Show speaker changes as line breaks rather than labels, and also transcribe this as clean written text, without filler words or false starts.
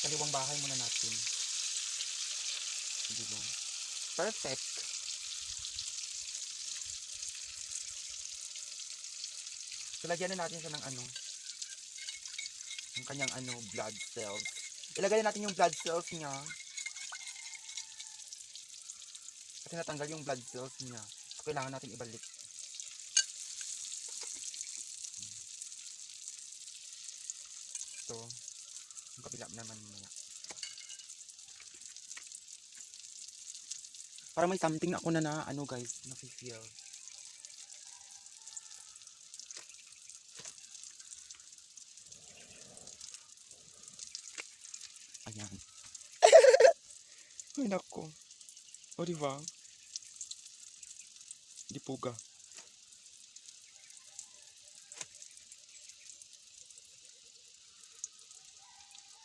Kaliwang bahay muna natin. Di ba? Perfect. So, lagyan na natin siya ng ano, yung kanyang ano, blood cells. Ilagay na natin yung blood cells niya. Kasi natanggal yung blood cells niya. So, kailangan natin ibalik. So, yung kabila naman muna. Parang may something ako na ano guys, na-feel. Ayan. Ay nako. O diba? Di puga.